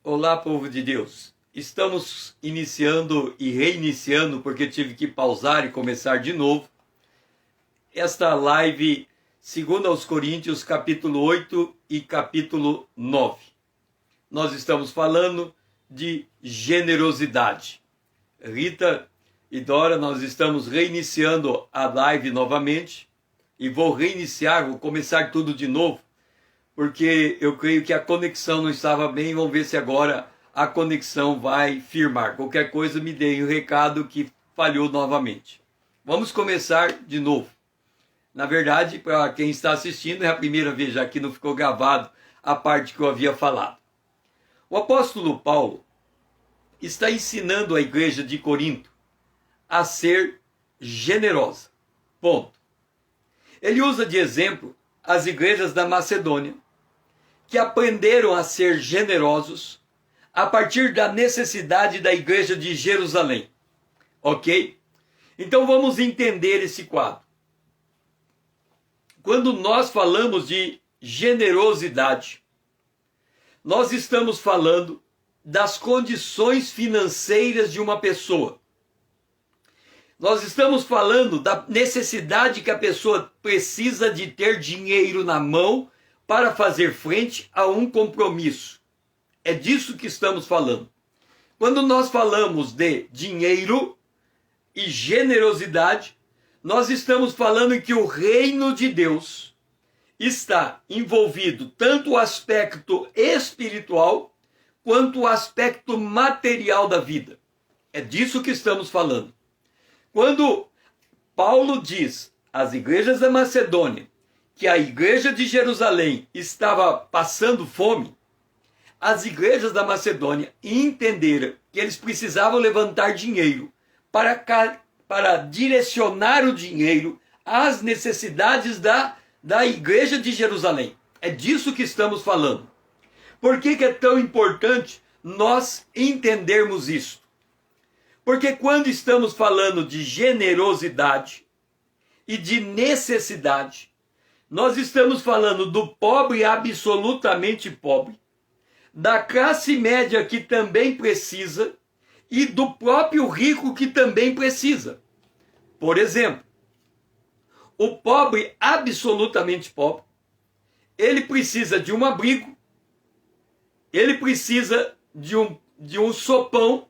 Olá, povo de Deus. Estamos iniciando e reiniciando, porque tive que pausar e começar de novo, esta live segundo aos Coríntios, capítulo 8 e capítulo 9. Nós estamos falando de generosidade. Rita e Dora, nós estamos reiniciando a live novamente e vou começar tudo de novo, porque eu creio que a conexão não estava bem. Vamos ver se agora a conexão vai firmar. Qualquer coisa me dê um recado que falhou novamente. Vamos começar de novo. Na verdade, para quem está assistindo, é a primeira vez, já que não ficou gravado a parte que eu havia falado. O apóstolo Paulo está ensinando a igreja de Corinto a ser generosa. Ponto. Ele usa de exemplo as igrejas da Macedônia, que aprenderam a ser generosos a partir da necessidade da igreja de Jerusalém. Ok? Então vamos entender esse quadro. Quando nós falamos de generosidade, nós estamos falando das condições financeiras de uma pessoa. Nós estamos falando da necessidade que a pessoa precisa de ter dinheiro na mão para fazer frente a um compromisso. É disso que estamos falando. Quando nós falamos de dinheiro e generosidade, nós estamos falando que o reino de Deus está envolvido tanto o aspecto espiritual quanto o aspecto material da vida. É disso que estamos falando. Quando Paulo diz às igrejas da Macedônia que a igreja de Jerusalém estava passando fome, as igrejas da Macedônia entenderam que eles precisavam levantar dinheiro para direcionar o dinheiro às necessidades da igreja de Jerusalém. É disso que estamos falando. Por que é tão importante nós entendermos isso? Porque quando estamos falando de generosidade e de necessidade, nós estamos falando do pobre absolutamente pobre, da classe média que também precisa e do próprio rico que também precisa. Por exemplo, o pobre absolutamente pobre, ele precisa de um abrigo, ele precisa de um sopão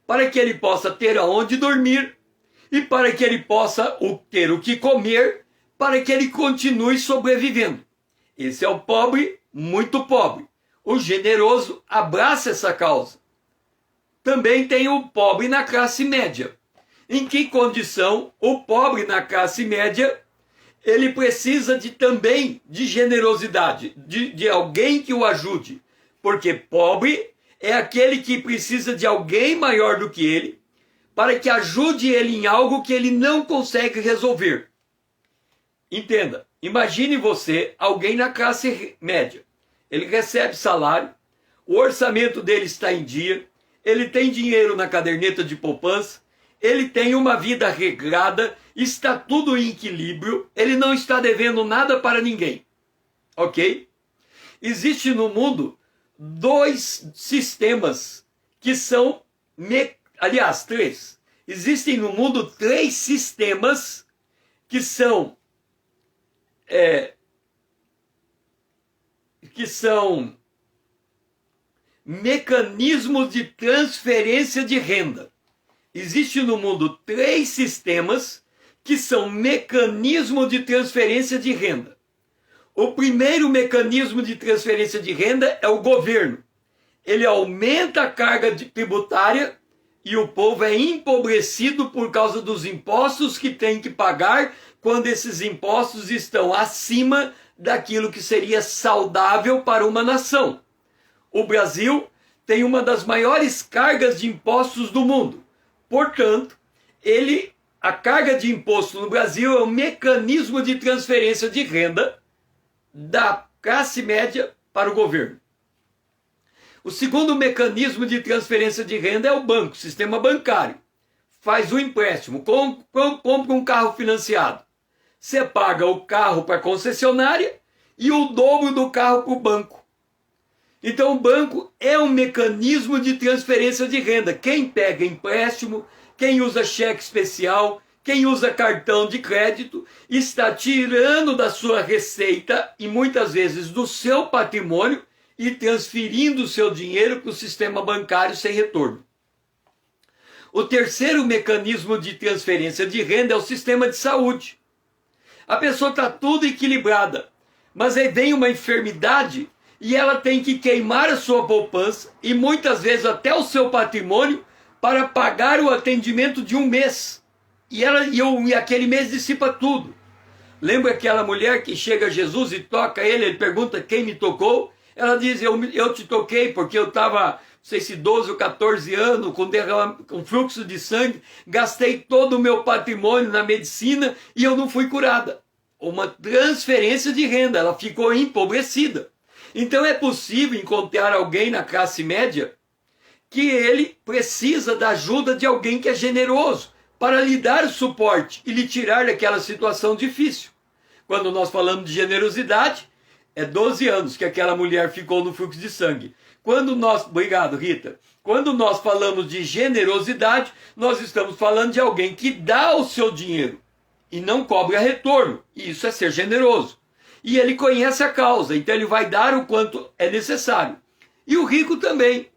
para que ele possa ter aonde dormir e para que ele possa ter o que comer, para que ele continue sobrevivendo. Esse é o pobre muito pobre. O generoso abraça essa causa. Também tem o pobre na classe média. Em que condição o pobre na classe média, ele precisa também de generosidade, de alguém que o ajude. Porque pobre é aquele que precisa de alguém maior do que ele, para que ajude ele em algo que ele não consegue resolver. Entenda, imagine você, alguém na classe média. Ele recebe salário, o orçamento dele está em dia, ele tem dinheiro na caderneta de poupança, ele tem uma vida regrada, está tudo em equilíbrio, ele não está devendo nada para ninguém. Ok? Existe no mundo dois sistemas que são, três. Existem no mundo três sistemas que são mecanismos de transferência de renda. Existe no mundo três sistemas que são mecanismos de transferência de renda. O primeiro mecanismo de transferência de renda é o governo. Ele aumenta a carga tributária e o povo é empobrecido por causa dos impostos que tem que pagar quando esses impostos estão acima daquilo que seria saudável para uma nação. O Brasil tem uma das maiores cargas de impostos do mundo. Portanto, a carga de imposto no Brasil é um mecanismo de transferência de renda da classe média para o governo. O segundo mecanismo de transferência de renda é o banco, o sistema bancário. Faz um empréstimo, compra um carro financiado. Você paga o carro para a concessionária e o dobro do carro para o banco. Então o banco é um mecanismo de transferência de renda. Quem pega empréstimo, quem usa cheque especial, quem usa cartão de crédito, está tirando da sua receita e muitas vezes do seu patrimônio e transferindo o seu dinheiro para o sistema bancário sem retorno. O terceiro mecanismo de transferência de renda é o sistema de saúde. A pessoa está tudo equilibrada, mas aí vem uma enfermidade e ela tem que queimar a sua poupança e muitas vezes até o seu patrimônio para pagar o atendimento de um mês. E aquele mês dissipa tudo. Lembra aquela mulher que chega a Jesus e toca ele pergunta quem me tocou? Ela diz, eu te toquei porque eu estava, não sei se 12 ou 14 anos, com fluxo de sangue, gastei todo o meu patrimônio na medicina e eu não fui curada. Uma transferência de renda, ela ficou empobrecida. Então é possível encontrar alguém na classe média que ele precisa da ajuda de alguém que é generoso para lhe dar o suporte e lhe tirar daquela situação difícil. Quando nós falamos de generosidade, é 12 anos que aquela mulher ficou no fluxo de sangue. Obrigado, Rita. Quando nós falamos de generosidade, nós estamos falando de alguém que dá o seu dinheiro e não cobra retorno. E isso é ser generoso. E ele conhece a causa, então ele vai dar o quanto é necessário. E o rico também.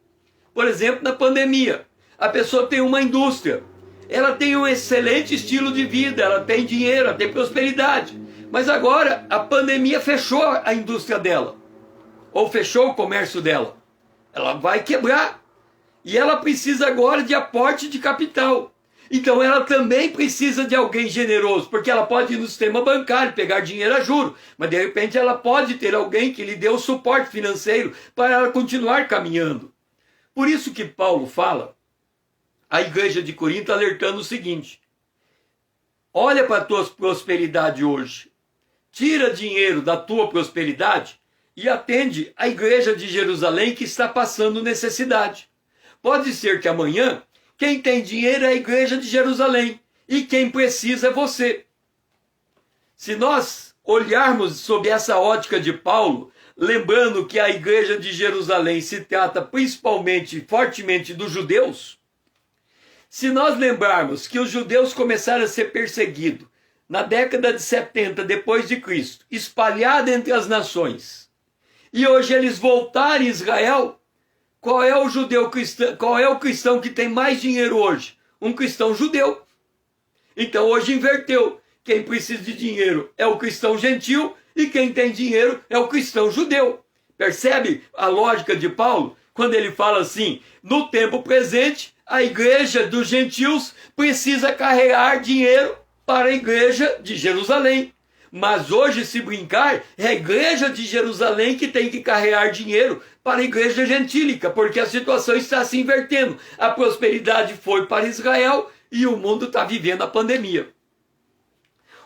Por exemplo, na pandemia, a pessoa tem uma indústria, ela tem um excelente estilo de vida, ela tem dinheiro, ela tem prosperidade. Mas agora a pandemia fechou a indústria dela, ou fechou o comércio dela. Ela vai quebrar. E ela precisa agora de aporte de capital. Então ela também precisa de alguém generoso, porque ela pode ir no sistema bancário, pegar dinheiro a juro, mas de repente ela pode ter alguém que lhe dê o suporte financeiro para ela continuar caminhando. Por isso que Paulo fala, a igreja de Corinto alertando o seguinte, olha para a tua prosperidade hoje, tira dinheiro da tua prosperidade e atende a igreja de Jerusalém que está passando necessidade. Pode ser que amanhã quem tem dinheiro é a igreja de Jerusalém e quem precisa é você. Se nós olharmos sob essa ótica de Paulo, lembrando que a igreja de Jerusalém se trata principalmente, fortemente dos judeus, se nós lembrarmos que os judeus começaram a ser perseguidos na década de 70 depois de Cristo, espalhados entre as nações, e hoje eles voltaram a Israel, qual é o judeu cristão? Qual é o cristão que tem mais dinheiro hoje? Um cristão judeu. Então hoje inverteu. Quem precisa de dinheiro é o cristão gentil e quem tem dinheiro é o cristão judeu. Percebe a lógica de Paulo? Quando ele fala assim, no tempo presente, a igreja dos gentios precisa carregar dinheiro para a igreja de Jerusalém. Mas hoje, se brincar, é a igreja de Jerusalém que tem que carregar dinheiro para a igreja gentílica, porque a situação está se invertendo. A prosperidade foi para Israel e o mundo está vivendo a pandemia.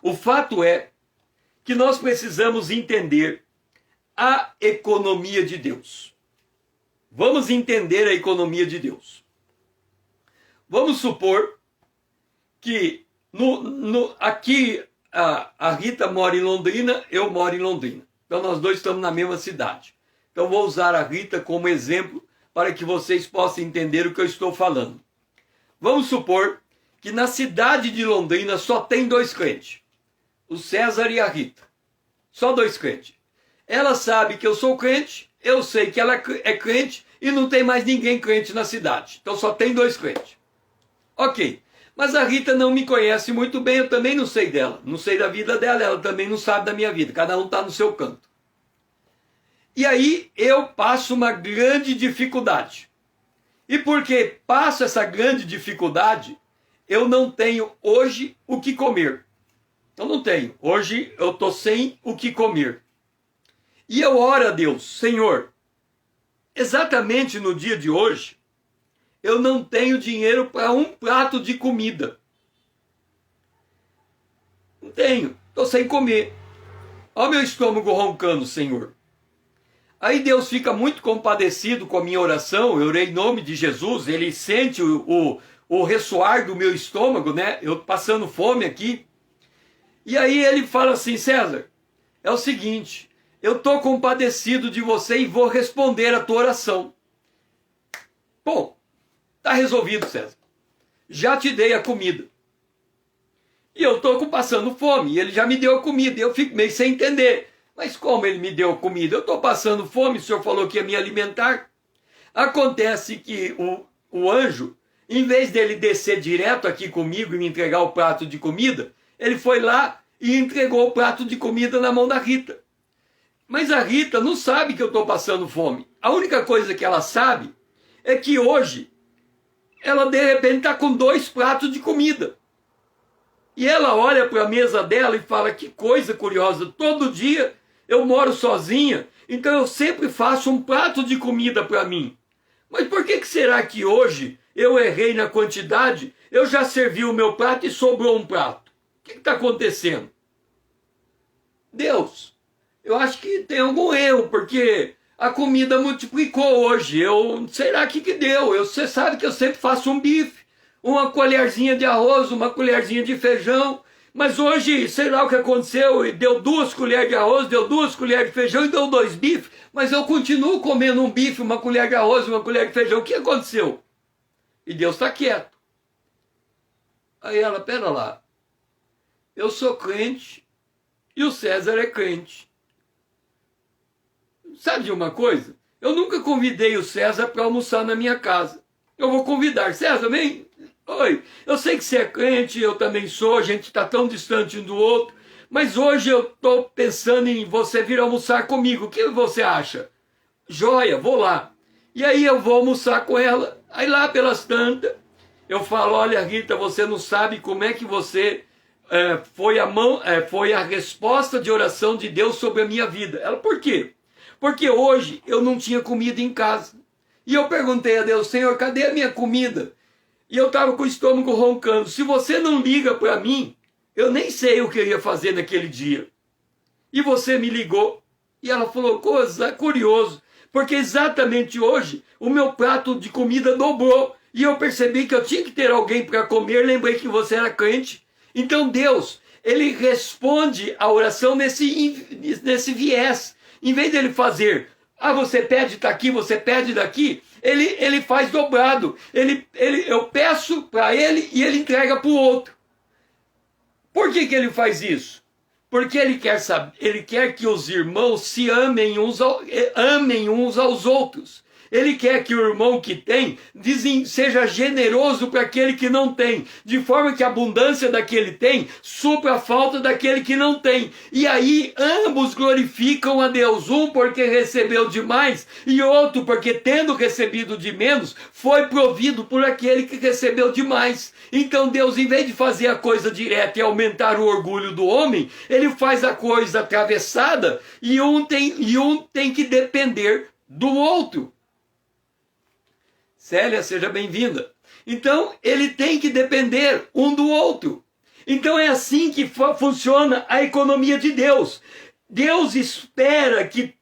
O fato é que nós precisamos entender a economia de Deus. Vamos entender a economia de Deus. Vamos supor que aqui a Rita mora em Londrina, eu moro em Londrina. Então nós dois estamos na mesma cidade. Então vou usar a Rita como exemplo para que vocês possam entender o que eu estou falando. Vamos supor que na cidade de Londrina só tem 2 crentes. O César e a Rita. Só 2 crentes. Ela sabe que eu sou crente, eu sei que ela é crente e não tem mais ninguém crente na cidade. Então só tem 2 crentes. Ok. Mas a Rita não me conhece muito bem, eu também não sei dela. Não sei da vida dela, ela também não sabe da minha vida. Cada um está no seu canto. E aí eu passo uma grande dificuldade. E porque passo essa grande dificuldade, eu não tenho hoje o que comer. Eu não tenho. Hoje eu estou sem o que comer. E eu oro a Deus, Senhor, exatamente no dia de hoje, eu não tenho dinheiro para um prato de comida. Não tenho. Estou sem comer. Olha o meu estômago roncando, Senhor. Aí Deus fica muito compadecido com a minha oração. Eu orei em nome de Jesus. Ele sente o ressoar do meu estômago, né? Eu passando fome aqui. E aí ele fala assim, César, é o seguinte, eu estou compadecido de você e vou responder a tua oração. Bom, está resolvido, César. Já te dei a comida. E eu estou passando fome, e ele já me deu a comida, e eu fico meio sem entender. Mas como ele me deu a comida? Eu estou passando fome, o senhor falou que ia me alimentar. Acontece que o anjo, em vez dele descer direto aqui comigo e me entregar o prato de comida, ele foi lá e entregou o prato de comida na mão da Rita. Mas a Rita não sabe que eu estou passando fome. A única coisa que ela sabe é que hoje ela de repente está com 2 pratos de comida. E ela olha para a mesa dela e fala, que coisa curiosa, todo dia eu moro sozinha, então eu sempre faço um prato de comida para mim. Mas por que será que hoje eu errei na quantidade, eu já servi o meu prato e sobrou um prato? O que está acontecendo? Deus, eu acho que tem algum erro, porque a comida multiplicou hoje. Será que deu? Você sabe que eu sempre faço um bife, uma colherzinha de arroz, uma colherzinha de feijão, mas hoje, sei lá o que aconteceu, e deu 2 colheres de arroz, deu 2 colheres de feijão e deu 2 bifes, mas eu continuo comendo um bife, uma colher de arroz, uma colher de feijão. O que aconteceu? E Deus está quieto. Aí ela, pera lá, eu sou crente e o César é crente. Sabe de uma coisa? Eu nunca convidei o César para almoçar na minha casa. Eu vou convidar. César, vem. Oi, eu sei que você é crente, eu também sou, a gente está tão distante um do outro, mas hoje eu estou pensando em você vir almoçar comigo. O que você acha? Joia, vou lá. E aí eu vou almoçar com ela. Aí lá pelas tantas, eu falo, olha Rita, você não sabe como é que você foi a resposta de oração de Deus sobre a minha vida. Ela, por quê? Porque hoje eu não tinha comida em casa. E eu perguntei a Deus, Senhor, cadê a minha comida? E eu estava com o estômago roncando. Se você não liga para mim, eu nem sei o que eu ia fazer naquele dia. E você me ligou. E ela falou, coisa curioso, porque exatamente hoje o meu prato de comida dobrou. E eu percebi que eu tinha que ter alguém para comer. Lembrei que você era crente. Então Deus, ele responde a oração nesse viés. Em vez dele fazer, você pede daqui, você pede daqui, ele faz dobrado. Eu peço para ele e ele entrega para o outro. Por que ele faz isso? Porque ele quer que os irmãos se amem uns aos outros. Ele quer que o irmão que tem seja generoso para aquele que não tem, de forma que a abundância daquele tem supra a falta daquele que não tem. E aí ambos glorificam a Deus, um porque recebeu demais e outro porque tendo recebido de menos, foi provido por aquele que recebeu demais. Então Deus, em vez de fazer a coisa direta e aumentar o orgulho do homem, ele faz a coisa atravessada e um tem que depender do outro. Célia, seja bem-vinda. Então, ele tem que depender um do outro. Então, é assim que funciona a economia de Deus. Deus espera que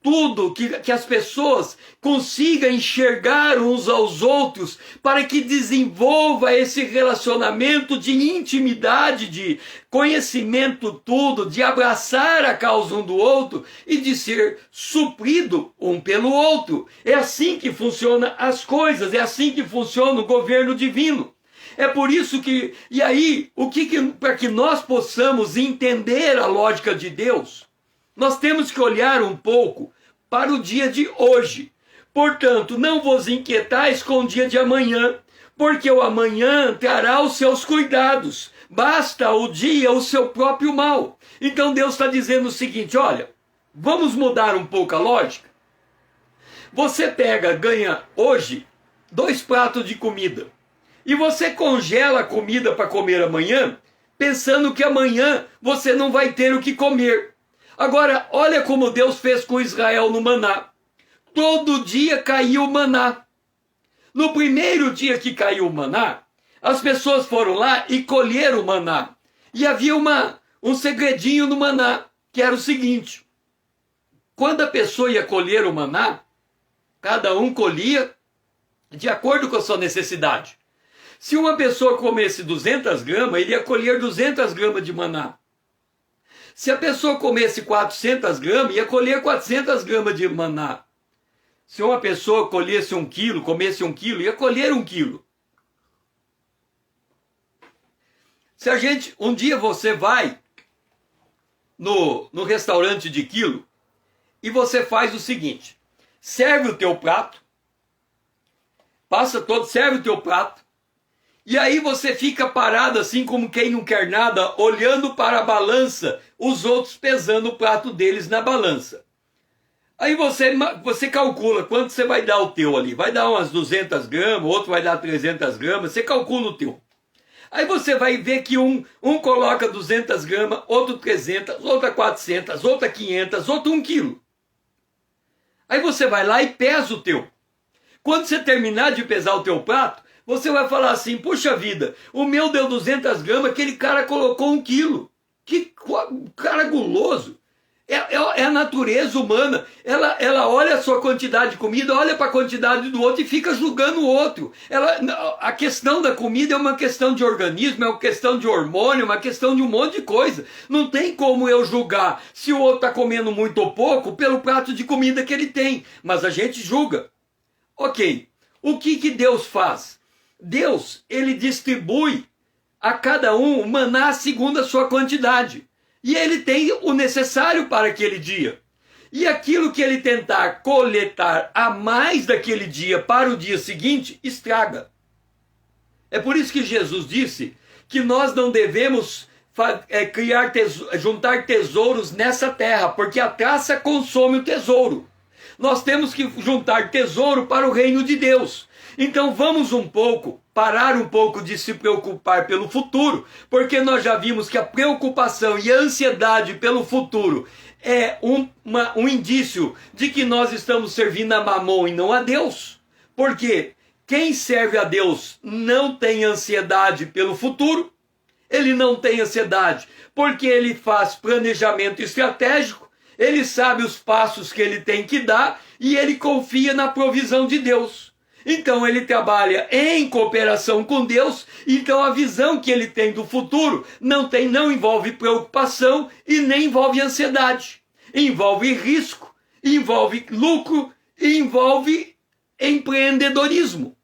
que as pessoas consigam enxergar uns aos outros para que desenvolva esse relacionamento de intimidade, de conhecimento de abraçar a causa um do outro e de ser suprido um pelo outro. É assim que funcionam as coisas, é assim que funciona o governo divino. É por isso que, e aí, para que nós possamos entender a lógica de Deus, nós temos que olhar um pouco para o dia de hoje. Portanto, não vos inquietais com o dia de amanhã, porque o amanhã trará os seus cuidados. Basta o dia o seu próprio mal. Então Deus está dizendo o seguinte, olha, vamos mudar um pouco a lógica. Você ganha hoje 2 pratos de comida, e você congela a comida para comer amanhã, pensando que amanhã você não vai ter o que comer. Agora, olha como Deus fez com Israel no maná. Todo dia caiu o maná. No primeiro dia que caiu o maná, as pessoas foram lá e colheram o maná. E havia um segredinho no maná, que era o seguinte. Quando a pessoa ia colher o maná, cada um colhia de acordo com a sua necessidade. Se uma pessoa comesse 200 gramas, ele ia colher 200 gramas de maná. Se a pessoa comesse 400 gramas, ia colher 400 gramas de maná. Se uma pessoa colhesse 1 quilo, comesse 1 quilo, ia colher 1 quilo. Se a gente, um dia você vai no restaurante de quilo e você faz o seguinte, serve o teu prato, serve o teu prato, e aí você fica parado assim como quem não quer nada, olhando para a balança, os outros pesando o prato deles na balança. Aí você calcula quanto você vai dar o teu ali. Vai dar umas 200 gramas, outro vai dar 300 gramas, você calcula o teu. Aí você vai ver que um coloca 200 gramas, outro 300, outra 400, outra 500, outro 1 quilo. Aí você vai lá e pesa o teu. Quando você terminar de pesar o teu prato, você vai falar assim, puxa vida, o meu deu 200 gramas, aquele cara colocou 1 quilo. Que cara guloso. É a natureza humana. Ela olha a sua quantidade de comida, olha para a quantidade do outro e fica julgando o outro. A questão da comida é uma questão de organismo, é uma questão de hormônio, é uma questão de um monte de coisa. Não tem como eu julgar se o outro está comendo muito ou pouco pelo prato de comida que ele tem. Mas a gente julga. Ok, o que Deus faz? Deus, ele distribui a cada um maná segundo a sua quantidade. E ele tem o necessário para aquele dia. E aquilo que ele tentar coletar a mais daquele dia para o dia seguinte, estraga. É por isso que Jesus disse que nós não devemos juntar tesouros nessa terra, porque a traça consome o tesouro. Nós temos que juntar tesouro para o reino de Deus. Então vamos parar um pouco de se preocupar pelo futuro, porque nós já vimos que a preocupação e a ansiedade pelo futuro é um indício de que nós estamos servindo a Mamon e não a Deus. Porque quem serve a Deus não tem ansiedade pelo futuro, ele não tem ansiedade porque ele faz planejamento estratégico, ele sabe os passos que ele tem que dar e ele confia na provisão de Deus. Então ele trabalha em cooperação com Deus, então a visão que ele tem do futuro não envolve preocupação e nem envolve ansiedade. Envolve risco, envolve lucro, envolve empreendedorismo.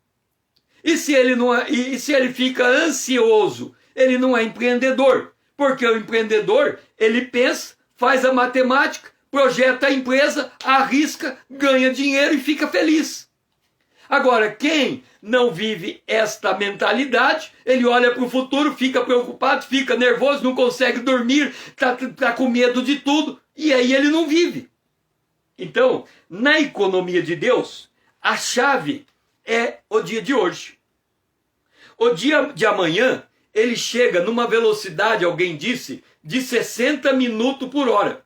E se ele fica ansioso, ele não é empreendedor, porque o empreendedor, ele pensa, faz a matemática, projeta a empresa, arrisca, ganha dinheiro e fica feliz. Agora, quem não vive esta mentalidade, ele olha para o futuro, fica preocupado, fica nervoso, não consegue dormir, tá com medo de tudo, e aí ele não vive. Então, na economia de Deus, a chave é o dia de hoje. O dia de amanhã, ele chega numa velocidade, alguém disse, de 60 minutos por hora.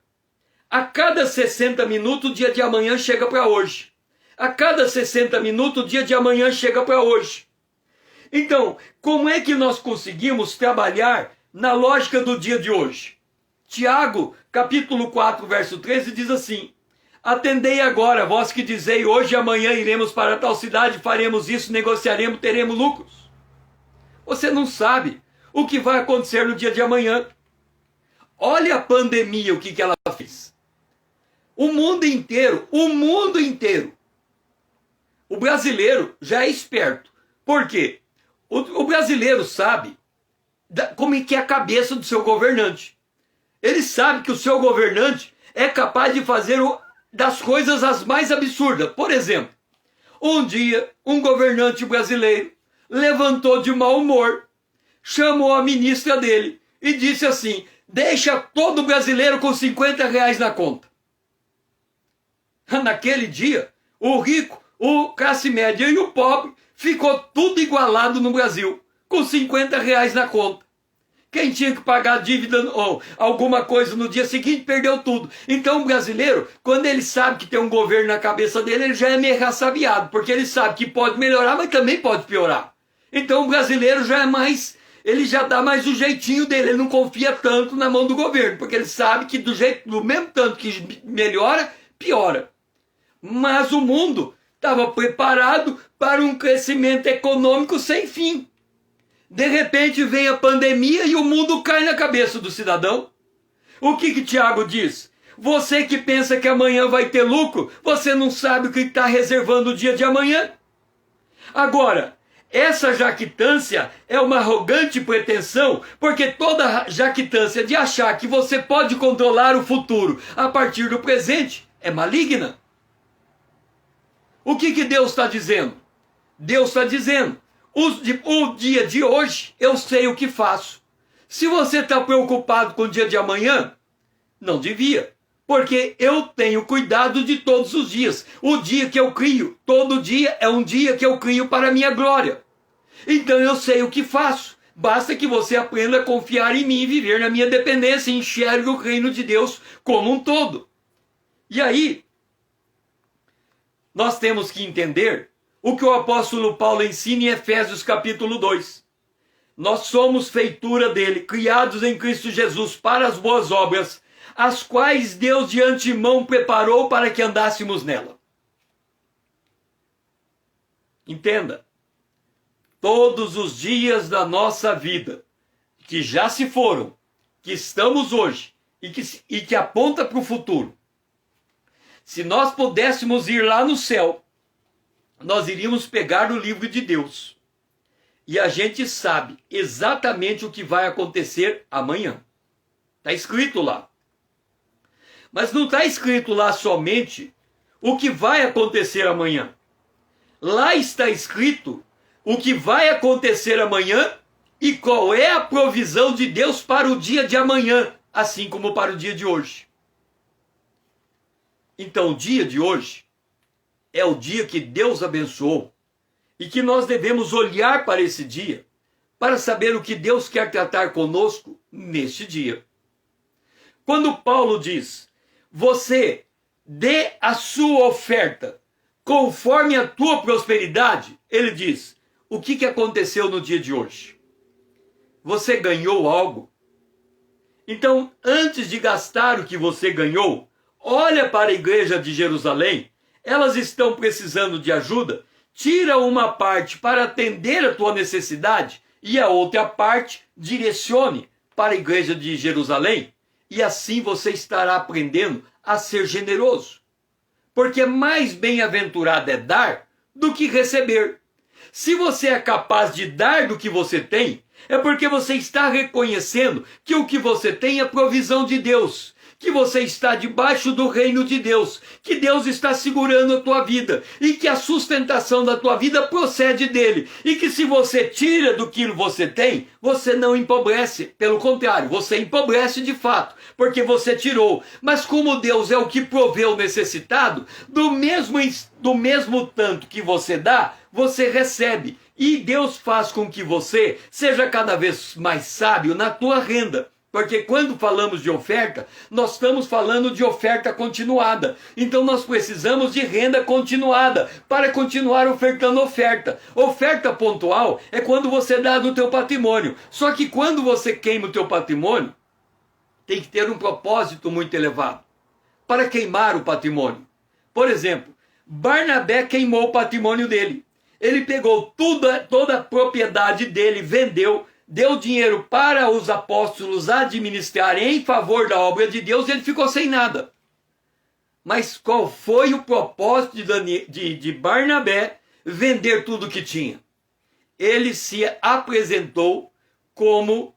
A cada 60 minutos, o dia de amanhã chega para hoje. A cada 60 minutos, o dia de amanhã chega para hoje. Então, como é que nós conseguimos trabalhar na lógica do dia de hoje? Tiago, capítulo 4, verso 13, diz assim: atendei agora, vós que dizei, hoje e amanhã iremos para tal cidade, faremos isso, negociaremos, teremos lucros. Você não sabe o que vai acontecer no dia de amanhã. Olha a pandemia, o que ela fez. O mundo inteiro, o brasileiro já é esperto. Por quê? O brasileiro sabe como é que é a cabeça do seu governante. Ele sabe que o seu governante é capaz de fazer das coisas as mais absurdas. Por exemplo, um dia um governante brasileiro levantou de mau humor, chamou a ministra dele e disse assim: deixa todo brasileiro com 50 reais na conta. Naquele dia, o rico, o classe média e o pobre ficou tudo igualado no Brasil, com 50 reais na conta. Quem tinha que pagar dívida ou alguma coisa no dia seguinte, perdeu tudo. Então o brasileiro, quando ele sabe que tem um governo na cabeça dele, ele já é meio ressabiado, porque ele sabe que pode melhorar, mas também pode piorar. Então o brasileiro já é mais, ele já dá mais o jeitinho dele, ele não confia tanto na mão do governo, porque ele sabe que do mesmo tanto que melhora, piora. Mas o mundo estava preparado para um crescimento econômico sem fim. De repente vem a pandemia e o mundo cai na cabeça do cidadão. O que Tiago diz? Você que pensa que amanhã vai ter lucro, você não sabe o que está reservando o dia de amanhã. Agora, essa jactância é uma arrogante pretensão, porque toda jactância de achar que você pode controlar o futuro a partir do presente é maligna. O que Deus está dizendo? Deus está dizendo, o dia de hoje eu sei o que faço. Se você está preocupado com o dia de amanhã, não devia. Porque eu tenho cuidado de todos os dias. O dia que eu crio, todo dia é um dia que eu crio para a minha glória. Então eu sei o que faço. Basta que você aprenda a confiar em mim e viver na minha dependência e enxergue o reino de Deus como um todo. E aí, nós temos que entender o que o apóstolo Paulo ensina em Efésios capítulo 2. Nós somos feitura dele, criados em Cristo Jesus para as boas obras, as quais Deus de antemão preparou para que andássemos nela. Entenda, todos os dias da nossa vida, que já se foram, que estamos hoje e que aponta para o futuro, se nós pudéssemos ir lá no céu, nós iríamos pegar o livro de Deus. E a gente sabe exatamente o que vai acontecer amanhã. Está escrito lá. Mas não está escrito lá somente o que vai acontecer amanhã. Lá está escrito o que vai acontecer amanhã e qual é a provisão de Deus para o dia de amanhã, assim como para o dia de hoje. Então, o dia de hoje é o dia que Deus abençoou e que nós devemos olhar para esse dia para saber o que Deus quer tratar conosco neste dia. Quando Paulo diz, você dê a sua oferta conforme a tua prosperidade, ele diz, o que aconteceu no dia de hoje? Você ganhou algo? Então, antes de gastar o que você ganhou, olha para a igreja de Jerusalém, elas estão precisando de ajuda, tira uma parte para atender a tua necessidade e a outra parte direcione para a igreja de Jerusalém, e assim você estará aprendendo a ser generoso. Porque mais bem-aventurado é dar do que receber. Se você é capaz de dar do que você tem, é porque você está reconhecendo que o que você tem é provisão de Deus, que você está debaixo do reino de Deus, que Deus está segurando a tua vida e que a sustentação da tua vida procede dele, e que se você tira do que você tem, você não empobrece, pelo contrário, você empobrece de fato, porque você tirou. Mas como Deus é o que provê o necessitado, do mesmo tanto que você dá, você recebe, e Deus faz com que você seja cada vez mais sábio na tua renda. Porque quando falamos de oferta, nós estamos falando de oferta continuada. Então nós precisamos de renda continuada para continuar ofertando oferta. Oferta pontual é quando você dá do teu patrimônio. Só que quando você queima o teu patrimônio, tem que ter um propósito muito elevado para queimar o patrimônio. Por exemplo, Barnabé queimou o patrimônio dele. Ele pegou toda a propriedade dele, vendeu, deu dinheiro para os apóstolos administrarem em favor da obra de Deus, e ele ficou sem nada. Mas qual foi o propósito de Barnabé vender tudo que tinha? Ele se apresentou como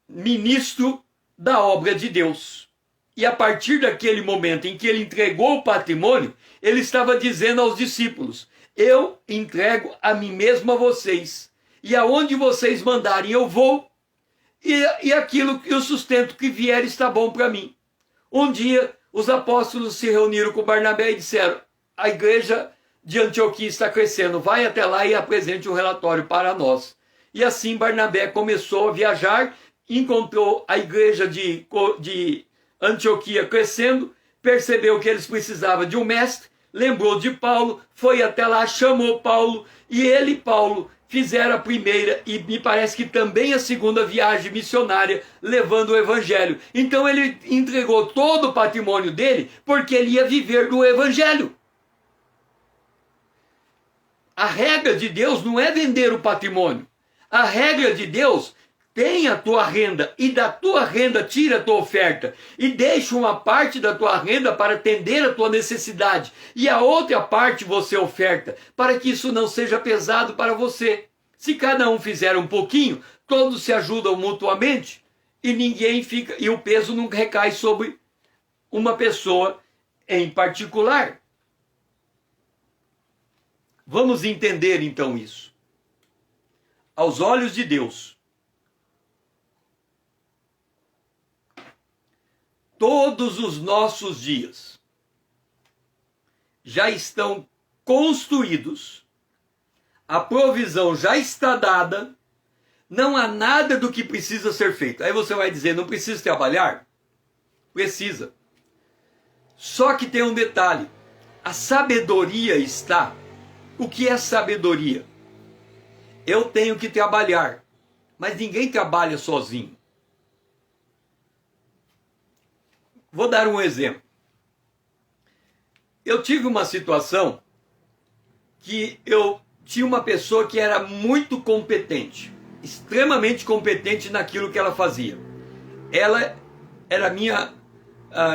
ministro da obra de Deus. E a partir daquele momento em que ele entregou o patrimônio, ele estava dizendo aos discípulos, eu entrego a mim mesmo a vocês, e aonde vocês mandarem eu vou, e aquilo que o sustento que vier está bom para mim. Um dia os apóstolos se reuniram com Barnabé e disseram, a igreja de Antioquia está crescendo, vai até lá e apresente um relatório para nós. E assim Barnabé começou a viajar, encontrou a igreja de Antioquia crescendo, percebeu que eles precisavam de um mestre, lembrou de Paulo, foi até lá, chamou Paulo, e ele e Paulo fizeram a primeira e me parece que também a segunda viagem missionária levando o evangelho. Então ele entregou todo o patrimônio dele porque ele ia viver do evangelho. A regra de Deus não é vender o patrimônio. A regra de Deus tem a tua renda e da tua renda tira a tua oferta e deixa uma parte da tua renda para atender a tua necessidade e a outra parte você oferta, para que isso não seja pesado para você. Se cada um fizer um pouquinho, todos se ajudam mutuamente e ninguém fica, e o peso não recai sobre uma pessoa em particular. Vamos entender então isso. Aos olhos de Deus, todos os nossos dias já estão construídos, a provisão já está dada, não há nada do que precisa ser feito. Aí você vai dizer, não precisa trabalhar? Precisa. Só que tem um detalhe, a sabedoria está. O que é sabedoria? Eu tenho que trabalhar, mas ninguém trabalha sozinho. Vou dar um exemplo. Eu tive uma situação que eu tinha uma pessoa que era muito competente, extremamente competente naquilo que ela fazia. Ela era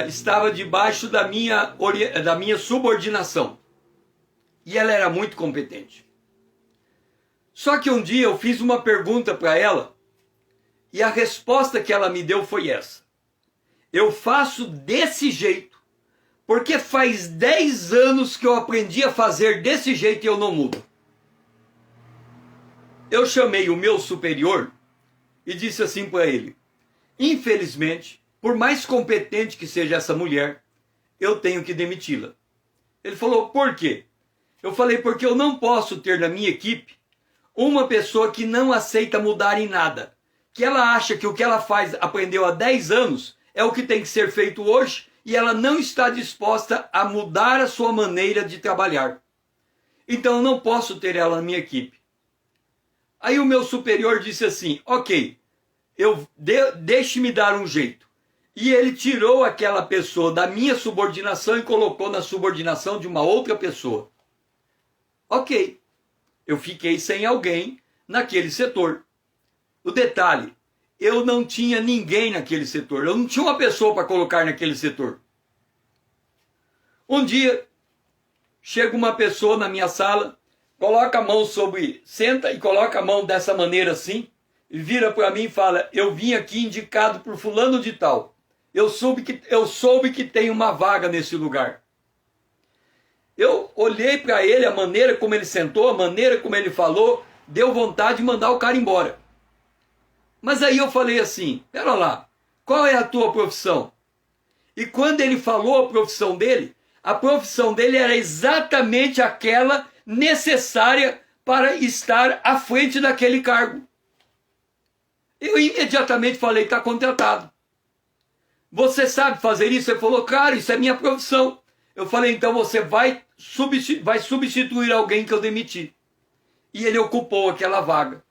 estava debaixo da minha subordinação. E ela era muito competente. Só que um dia eu fiz uma pergunta para ela e a resposta que ela me deu foi essa. Eu faço desse jeito porque faz 10 anos que eu aprendi a fazer desse jeito e eu não mudo. Eu chamei o meu superior e disse assim para ele, infelizmente, por mais competente que seja essa mulher, eu tenho que demiti-la. Ele falou, por quê? Eu falei, porque eu não posso ter na minha equipe uma pessoa que não aceita mudar em nada. Que ela acha que o que ela faz, aprendeu há 10 anos, é o que tem que ser feito hoje, e ela não está disposta a mudar a sua maneira de trabalhar. Então eu não posso ter ela na minha equipe. Aí o meu superior disse assim, ok, deixe-me dar um jeito. E ele tirou aquela pessoa da minha subordinação e colocou na subordinação de uma outra pessoa. Ok, eu fiquei sem alguém naquele setor. O detalhe, eu não tinha ninguém naquele setor, eu não tinha uma pessoa para colocar naquele setor. Um dia, chega uma pessoa na minha sala, coloca a mão senta e coloca a mão dessa maneira assim, e vira para mim e fala, eu vim aqui indicado por fulano de tal. Eu soube que tem uma vaga nesse lugar. Eu olhei para ele, a maneira como ele sentou, a maneira como ele falou, deu vontade de mandar o cara embora. Mas aí eu falei assim, pera lá, qual é a tua profissão? E quando ele falou a profissão dele era exatamente aquela necessária para estar à frente daquele cargo. Eu imediatamente falei, está contratado. Você sabe fazer isso? Ele falou, claro, isso é minha profissão. Eu falei, então você vai substituir alguém que eu demiti. E ele ocupou aquela vaga.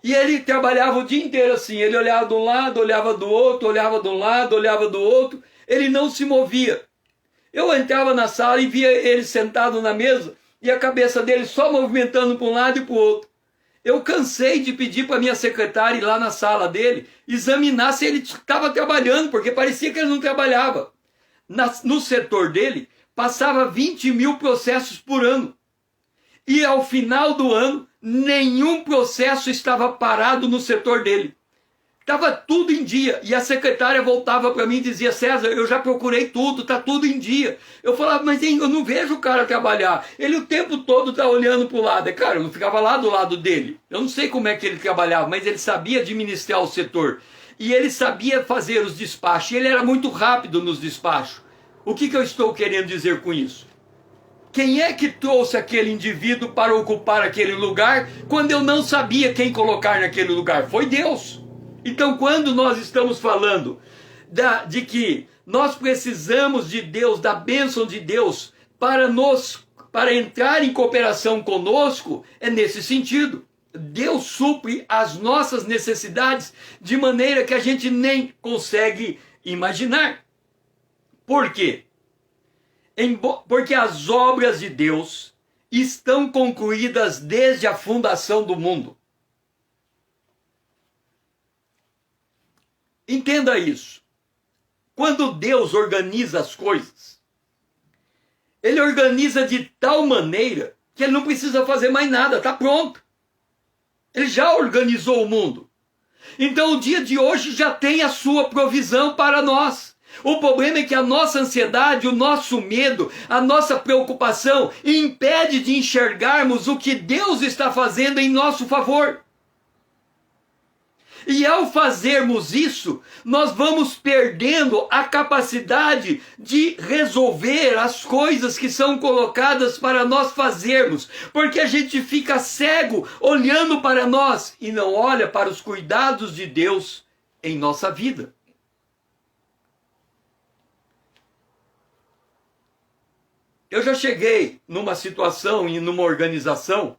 E ele trabalhava o dia inteiro assim, ele olhava de um lado, olhava do outro, olhava de um lado, olhava do outro, ele não se movia. Eu entrava na sala e via ele sentado na mesa e a cabeça dele só movimentando para um lado e para o outro. Eu cansei de pedir para minha secretária ir lá na sala dele examinar se ele estava trabalhando, porque parecia que ele não trabalhava. No setor dele, passava 20 mil processos por ano. E ao final do ano, nenhum processo estava parado no setor dele. Estava tudo em dia. E a secretária voltava para mim e dizia, César, eu já procurei tudo, está tudo em dia. Eu falava, mas eu não vejo o cara trabalhar. Ele o tempo todo está olhando para o lado. Cara, eu não ficava lá do lado dele. Eu não sei como é que ele trabalhava, mas ele sabia administrar o setor. E ele sabia fazer os despachos. E ele era muito rápido nos despachos. O que eu estou querendo dizer com isso? Quem é que trouxe aquele indivíduo para ocupar aquele lugar quando eu não sabia quem colocar naquele lugar? Foi Deus. Então, quando nós estamos falando de que nós precisamos de Deus, da bênção de Deus, para entrar em cooperação conosco, é nesse sentido. Deus supre as nossas necessidades de maneira que a gente nem consegue imaginar. Por quê? Porque as obras de Deus estão concluídas desde a fundação do mundo. Entenda isso. Quando Deus organiza as coisas, Ele organiza de tal maneira que Ele não precisa fazer mais nada, está pronto. Ele já organizou o mundo. Então o dia de hoje já tem a sua provisão para nós. O problema é que a nossa ansiedade, o nosso medo, a nossa preocupação impede de enxergarmos o que Deus está fazendo em nosso favor. E ao fazermos isso, nós vamos perdendo a capacidade de resolver as coisas que são colocadas para nós fazermos, porque a gente fica cego olhando para nós e não olha para os cuidados de Deus em nossa vida. Eu já cheguei numa situação e numa organização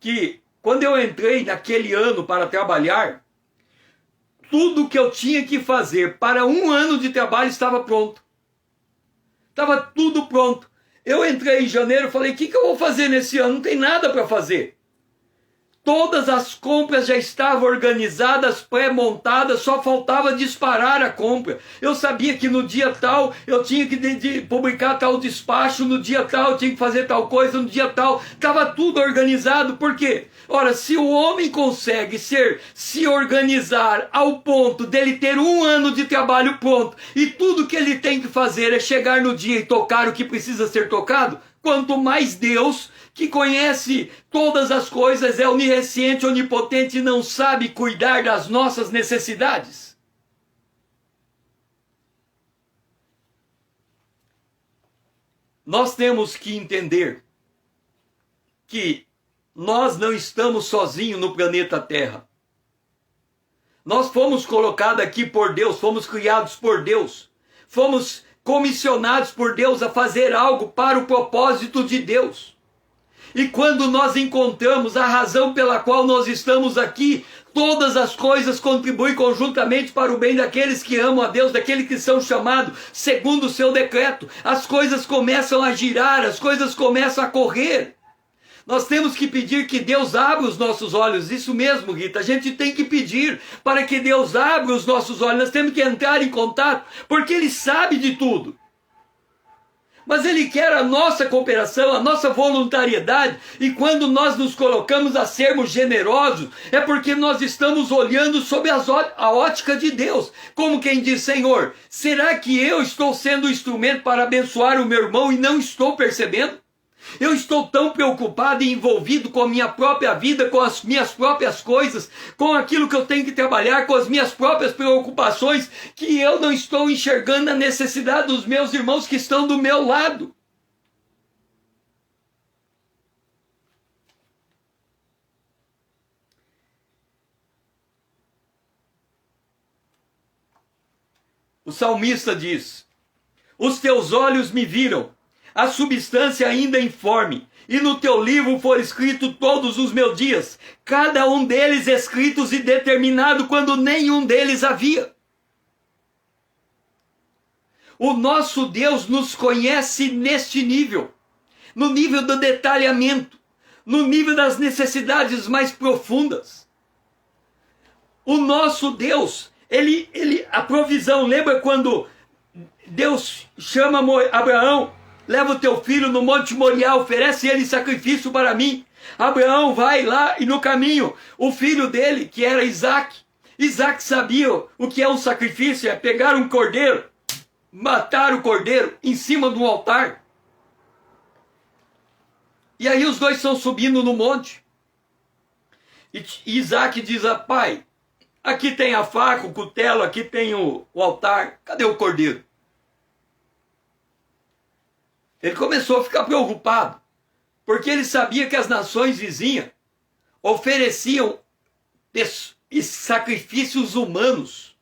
que, quando eu entrei naquele ano para trabalhar, tudo que eu tinha que fazer para um ano de trabalho estava pronto. Estava tudo pronto. Eu entrei em janeiro e falei, o que eu vou fazer nesse ano? Não tem nada para fazer. Todas as compras já estavam organizadas, pré-montadas, só faltava disparar a compra. Eu sabia que no dia tal eu tinha que publicar tal despacho, no dia tal eu tinha que fazer tal coisa, no dia tal. Estava tudo organizado. Por quê? Ora, se o homem consegue se organizar ao ponto dele ter um ano de trabalho pronto e tudo que ele tem que fazer é chegar no dia e tocar o que precisa ser tocado, quanto mais Deus, que conhece todas as coisas, é onisciente, onipotente e não sabe cuidar das nossas necessidades. Nós temos que entender que nós não estamos sozinhos no planeta Terra. Nós fomos colocados aqui por Deus, fomos criados por Deus, fomos comissionados por Deus a fazer algo para o propósito de Deus. E quando nós encontramos a razão pela qual nós estamos aqui, todas as coisas contribuem conjuntamente para o bem daqueles que amam a Deus, daqueles que são chamados segundo o seu decreto. As coisas começam a girar, as coisas começam a correr. Nós temos que pedir que Deus abra os nossos olhos. Isso mesmo, Rita. A gente tem que pedir para que Deus abra os nossos olhos. Nós temos que entrar em contato, porque Ele sabe de tudo. Mas Ele quer a nossa cooperação, a nossa voluntariedade. E quando nós nos colocamos a sermos generosos, é porque nós estamos olhando sob a ótica de Deus. Como quem diz, Senhor, será que eu estou sendo instrumento para abençoar o meu irmão e não estou percebendo? Eu estou tão preocupado e envolvido com a minha própria vida, com as minhas próprias coisas, com aquilo que eu tenho que trabalhar, com as minhas próprias preocupações, que eu não estou enxergando a necessidade dos meus irmãos que estão do meu lado. O salmista diz: os teus olhos me viram, a substância ainda informe, e no teu livro foram escritos todos os meus dias, cada um deles escritos e determinado quando nenhum deles havia. O nosso Deus nos conhece neste nível, no nível do detalhamento, no nível das necessidades mais profundas. O nosso Deus, a provisão, lembra quando Deus chama Abraão? Leva o teu filho no Monte Moriá, oferece ele sacrifício para mim. Abraão vai lá e no caminho, o filho dele, que era Isaac sabia o que é um sacrifício, é pegar um cordeiro, matar o cordeiro em cima de um altar. E aí os dois estão subindo no monte. E Isaac diz: pai, aqui tem a faca, o cutelo, aqui tem o altar, cadê o cordeiro? Ele começou a ficar preocupado, porque ele sabia que as nações vizinhas ofereciam sacrifícios humanos.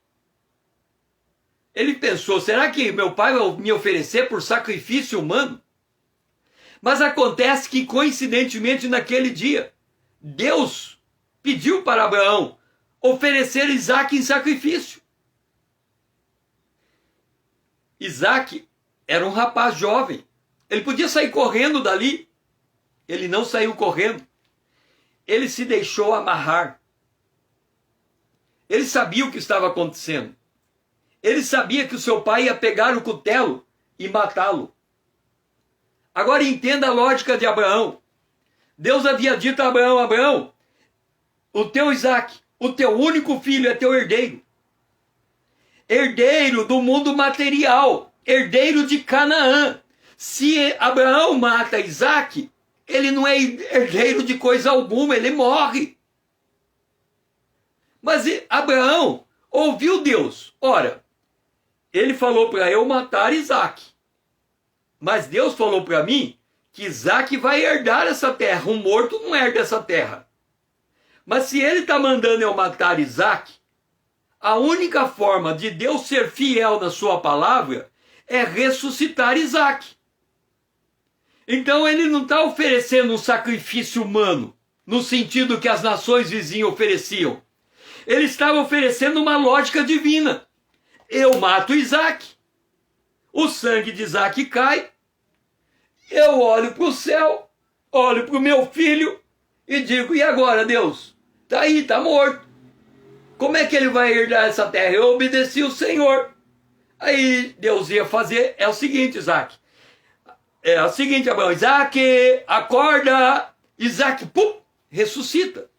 Ele pensou: será que meu pai vai me oferecer por sacrifício humano? Mas acontece que, coincidentemente, naquele dia, Deus pediu para Abraão oferecer Isaac em sacrifício. Isaac era um rapaz jovem. Ele podia sair correndo dali. Ele não saiu correndo. Ele se deixou amarrar. Ele sabia o que estava acontecendo. Ele sabia que o seu pai ia pegar o cutelo e matá-lo. Agora entenda a lógica de Abraão. Deus havia dito a Abraão: Abraão, o teu Isaque, o teu único filho é teu herdeiro. Herdeiro do mundo material, herdeiro de Canaã. Se Abraão mata Isaque, ele não é herdeiro de coisa alguma, ele morre. Mas Abraão ouviu Deus. Ora, ele falou para eu matar Isaque. Mas Deus falou para mim que Isaque vai herdar essa terra. Um morto não herda essa terra. Mas se ele está mandando eu matar Isaque, a única forma de Deus ser fiel na sua palavra é ressuscitar Isaque. Então ele não está oferecendo um sacrifício humano, no sentido que as nações vizinhas ofereciam. Ele estava oferecendo uma lógica divina. Eu mato Isaque, o sangue de Isaque cai, eu olho para o céu, olho para o meu filho e digo: e agora, Deus? Está aí, está morto. Como é que ele vai herdar essa terra? Eu obedeci o Senhor. Aí Deus ia fazer, é o seguinte, Isaque. É o seguinte, Abraão: Isaque, acorda. Isaque, pum, ressuscita.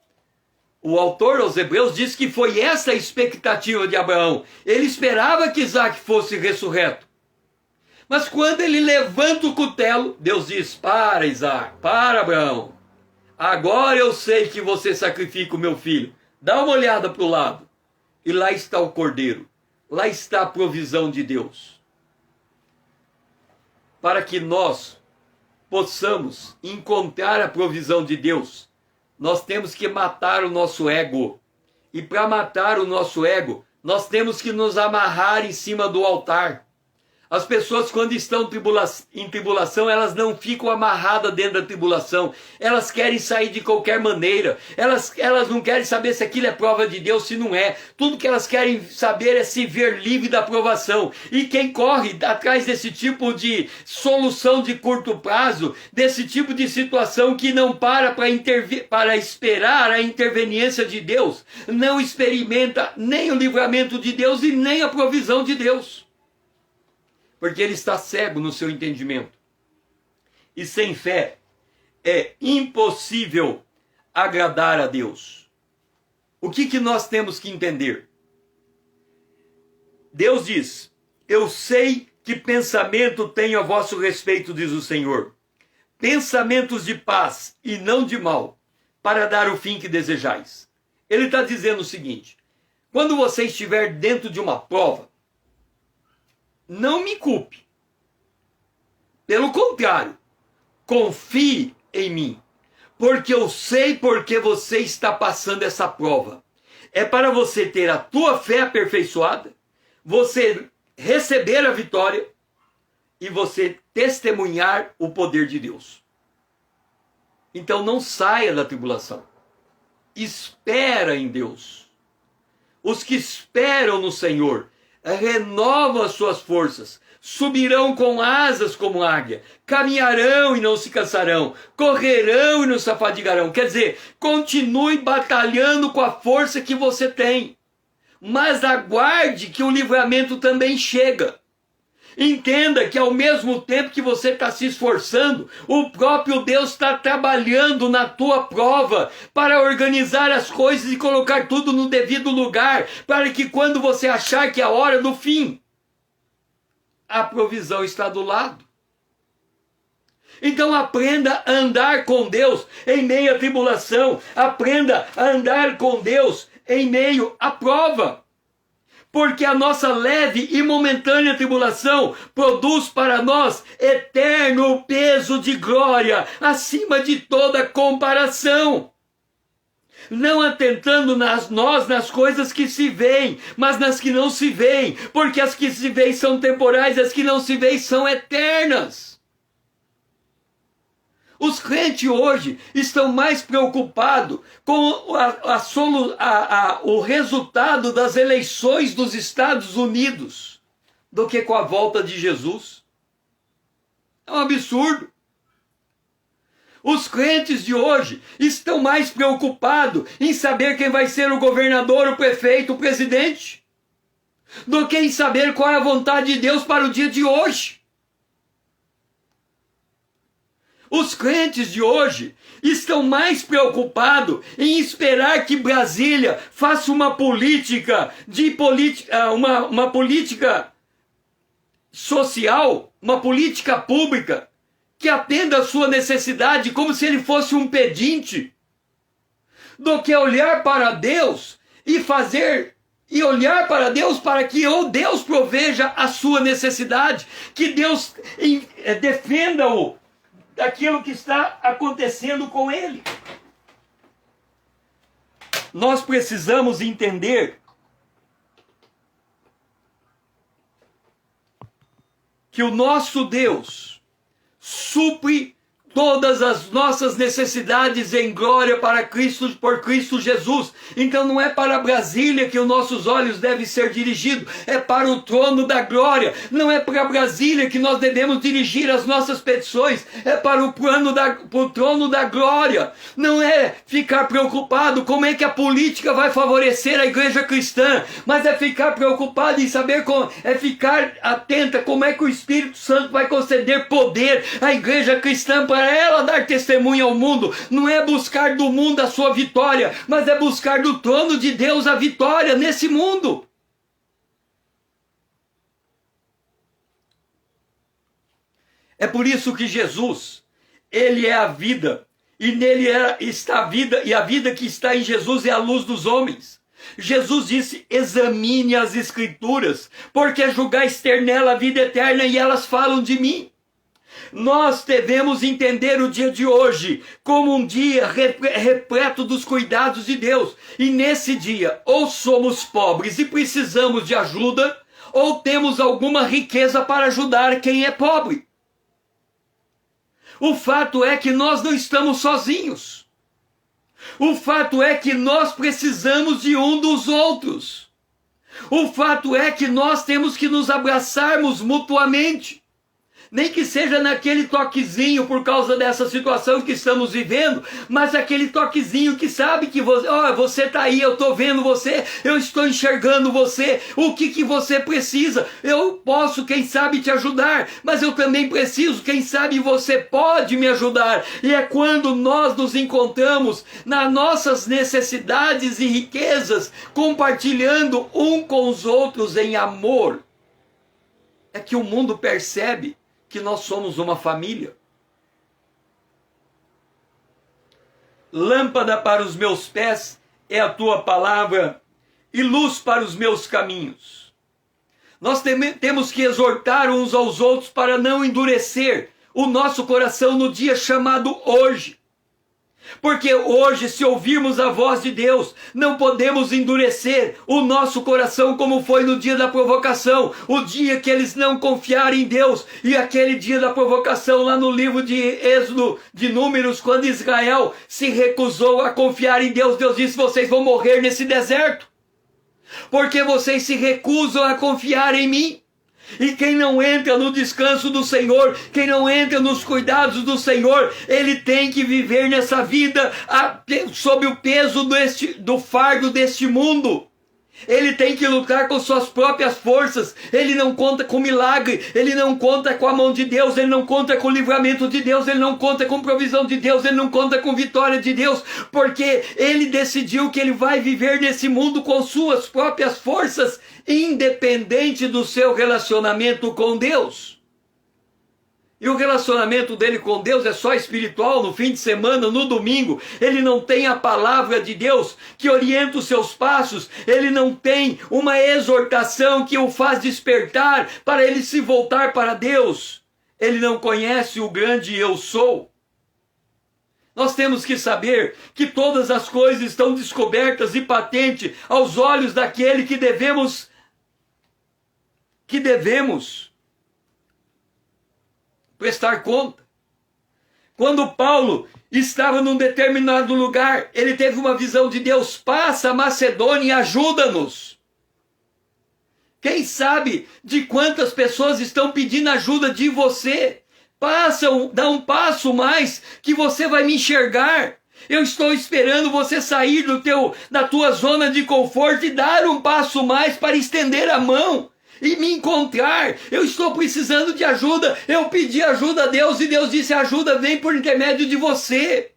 O autor aos Hebreus diz que foi essa a expectativa de Abraão. Ele esperava que Isaque fosse ressurreto. Mas quando ele levanta o cutelo, Deus diz: para, Isaque, para, Abraão. Agora eu sei que você sacrifica o meu filho. Dá uma olhada para o lado. E lá está o cordeiro. Lá está a provisão de Deus. Para que nós possamos encontrar a provisão de Deus, nós temos que matar o nosso ego. E para matar o nosso ego, nós temos que nos amarrar em cima do altar. As pessoas, quando estão em tribulação, elas não ficam amarradas dentro da tribulação. Elas querem sair de qualquer maneira. Elas não querem saber se aquilo é prova de Deus, se não é. Tudo que elas querem saber é se ver livre da provação. E quem corre atrás desse tipo de solução de curto prazo, desse tipo de situação que não para esperar a interveniência de Deus, não experimenta nem o livramento de Deus e nem a provisão de Deus. Porque ele está cego no seu entendimento. E sem fé é impossível agradar a Deus. O que nós temos que entender? Deus diz: eu sei que pensamento tenho a vosso respeito, diz o Senhor. Pensamentos de paz e não de mal, para dar o fim que desejais. Ele está dizendo o seguinte: quando você estiver dentro de uma prova, não me culpe. Pelo contrário, confie em mim. Porque eu sei porque você está passando essa prova. É para você ter a tua fé aperfeiçoada, você receber a vitória e você testemunhar o poder de Deus. Então não saia da tribulação. Espera em Deus. Os que esperam no Senhor renovam as suas forças, subirão com asas como águia, caminharão e não se cansarão, correrão e não se afadigarão. Quer dizer, continue batalhando com a força que você tem, mas aguarde que o livramento também chega. Entenda que ao mesmo tempo que você está se esforçando, o próprio Deus está trabalhando na tua prova para organizar as coisas e colocar tudo no devido lugar, para que quando você achar que é a hora do fim, a provisão está do lado. Então aprenda a andar com Deus em meio à tribulação, aprenda a andar com Deus em meio à prova. Porque a nossa leve e momentânea tribulação produz para nós eterno peso de glória, acima de toda comparação. Não atentando nas coisas que se veem, mas nas que não se veem, porque as que se veem são temporais, as que não se veem são eternas. Os crentes hoje estão mais preocupados com o resultado das eleições dos Estados Unidos do que com a volta de Jesus. É um absurdo. Os crentes de hoje estão mais preocupados em saber quem vai ser o governador, o prefeito, o presidente, do que em saber qual é a vontade de Deus para o dia de hoje. Os crentes de hoje estão mais preocupados em esperar que Brasília faça uma política uma política social, uma política pública que atenda a sua necessidade como se ele fosse um pedinte, do que olhar para Deus e olhar para Deus para que Deus proveja a sua necessidade, que Deus defenda-o daquilo que está acontecendo com ele. Nós precisamos entender que o nosso Deus supre todas as nossas necessidades em glória por Cristo Jesus. Então não é para Brasília que os nossos olhos devem ser dirigidos, é para o trono da glória. Não é para Brasília que nós devemos dirigir as nossas petições, é para o trono da glória. Não é ficar preocupado como é que a política vai favorecer a igreja cristã, mas é ficar preocupado em saber ficar atenta como é que o Espírito Santo vai conceder poder à igreja cristã para ela dar testemunho ao mundo. Não é buscar do mundo a sua vitória, mas é buscar do trono de Deus a vitória nesse mundo. É por isso que Jesus, ele é a vida, e nele está a vida, e a vida que está em Jesus é a luz dos homens. Jesus disse: examine as Escrituras, porque julgais ter nela a vida eterna, e elas falam de mim. Nós devemos entender o dia de hoje como um dia repleto dos cuidados de Deus. E nesse dia, ou somos pobres e precisamos de ajuda, ou temos alguma riqueza para ajudar quem é pobre. O fato é que nós não estamos sozinhos. O fato é que nós precisamos de um dos outros. O fato é que nós temos que nos abraçarmos mutuamente. Nem que seja naquele toquezinho por causa dessa situação que estamos vivendo, mas aquele toquezinho que sabe que você está aí, eu estou vendo você, eu estou enxergando você, o que você precisa, eu posso, quem sabe, te ajudar, mas eu também preciso, quem sabe você pode me ajudar. E é quando nós nos encontramos nas nossas necessidades e riquezas, compartilhando um com os outros em amor, é que o mundo percebe que nós somos uma família. Lâmpada para os meus pés é a tua palavra e luz para os meus caminhos. Nós temos que exortar uns aos outros para não endurecer o nosso coração no dia chamado hoje. Porque hoje, se ouvirmos a voz de Deus, não podemos endurecer o nosso coração como foi no dia da provocação, o dia que eles não confiaram em Deus, e aquele dia da provocação lá no livro de Êxodo, de Números, quando Israel se recusou a confiar em Deus, Deus disse: vocês vão morrer nesse deserto, porque vocês se recusam a confiar em mim. E quem não entra no descanso do Senhor, quem não entra nos cuidados do Senhor, ele tem que viver nessa vida sob o peso do fardo deste mundo. Ele tem que lutar com suas próprias forças. Ele não conta com milagre, ele não conta com a mão de Deus, ele não conta com o livramento de Deus, ele não conta com provisão de Deus, ele não conta com vitória de Deus, porque ele decidiu que ele vai viver nesse mundo com suas próprias forças, independente do seu relacionamento com Deus. E o relacionamento dele com Deus é só espiritual, no fim de semana, no domingo. Ele não tem a palavra de Deus que orienta os seus passos. Ele não tem uma exortação que o faz despertar para ele se voltar para Deus. Ele não conhece o grande eu sou. Nós temos que saber que todas as coisas estão descobertas e patentes aos olhos daquele que devemos prestar conta. Quando Paulo estava num determinado lugar, ele teve uma visão de Deus: passa a Macedônia e ajuda-nos. Quem sabe de quantas pessoas estão pedindo ajuda de você? Dá um passo mais que você vai me enxergar. Eu estou esperando você sair da tua zona de conforto e dar um passo mais para estender a mão e me encontrar. Eu estou precisando de ajuda. Eu pedi ajuda a Deus e Deus disse: a ajuda vem por intermédio de você.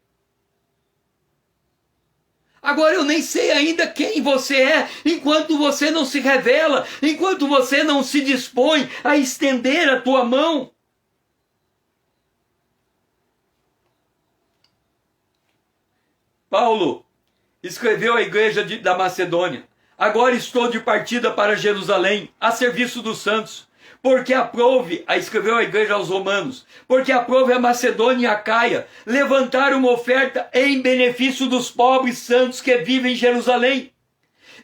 Agora eu nem sei ainda quem você é, enquanto você não se revela, enquanto você não se dispõe a estender a tua mão. Paulo escreveu à igreja da Macedônia: agora estou de partida para Jerusalém, a serviço dos santos, porque escreveu à igreja aos romanos, porque aprove a Macedônia e a Caia levantar uma oferta em benefício dos pobres santos que vivem em Jerusalém.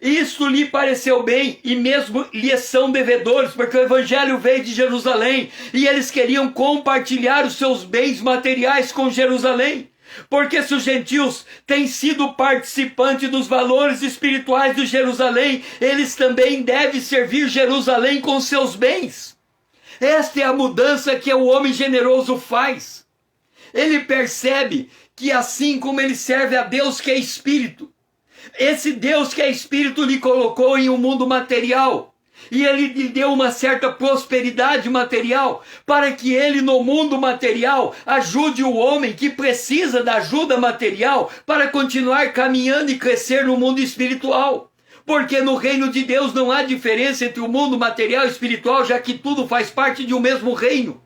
Isto lhe pareceu bem, e mesmo lhes são devedores, porque o evangelho veio de Jerusalém, e eles queriam compartilhar os seus bens materiais com Jerusalém. Porque se os gentios têm sido participantes dos valores espirituais de Jerusalém, eles também devem servir Jerusalém com seus bens. Esta é a mudança que o homem generoso faz. Ele percebe que assim como ele serve a Deus que é espírito, esse Deus que é espírito lhe colocou em um mundo material. E ele lhe deu uma certa prosperidade material, para que ele no mundo material ajude o homem que precisa da ajuda material para continuar caminhando e crescer no mundo espiritual. Porque no reino de Deus não há diferença entre o mundo material e espiritual, já que tudo faz parte de um mesmo reino.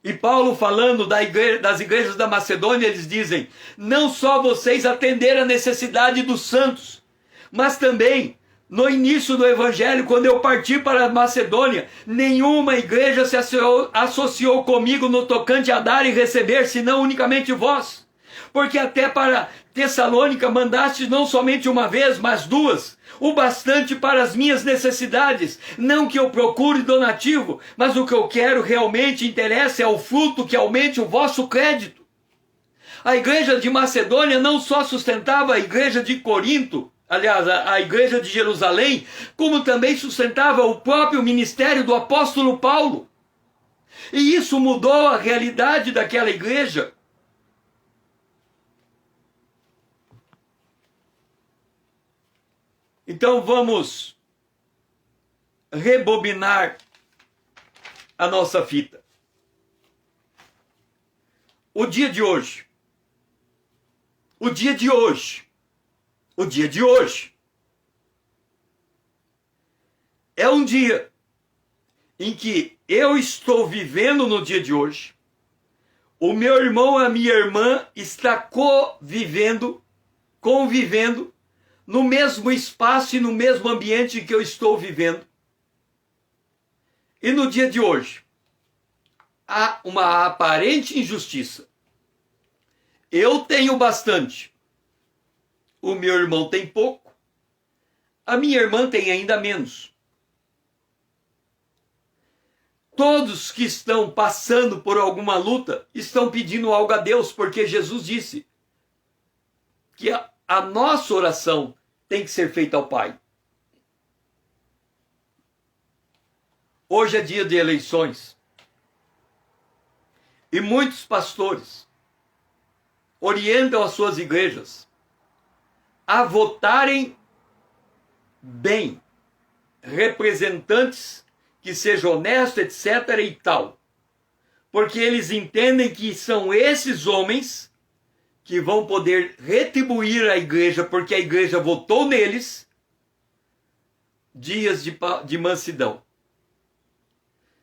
E Paulo, falando das igrejas da Macedônia, eles dizem: não só vocês atenderam a necessidade dos santos, mas também, no início do evangelho, quando eu parti para a Macedônia, nenhuma igreja se associou comigo no tocante a dar e receber, senão unicamente vós. Porque até para Tessalônica mandaste não somente uma vez, mas duas, o bastante para as minhas necessidades. Não que eu procure donativo, mas o que eu quero realmente interessa é o fruto que aumente o vosso crédito. A igreja de Macedônia não só sustentava a igreja de Corinto, aliás, a igreja de Jerusalém, como também sustentava o próprio ministério do apóstolo Paulo. E isso mudou a realidade daquela igreja. Então vamos rebobinar a nossa fita. O dia de hoje é um dia em que eu estou vivendo no dia de hoje, o meu irmão e a minha irmã está convivendo no mesmo espaço e no mesmo ambiente em que eu estou vivendo. E no dia de hoje, há uma aparente injustiça. Eu tenho bastante. O meu irmão tem pouco. A minha irmã tem ainda menos. Todos que estão passando por alguma luta estão pedindo algo a Deus, porque Jesus disse que a nossa oração tem que ser feita ao Pai. Hoje é dia de eleições. E muitos pastores orientam as suas igrejas a votarem bem representantes que sejam honestos, etc. e tal. Porque eles entendem que são esses homens que vão poder retribuir à igreja, porque a igreja votou neles, dias de mansidão.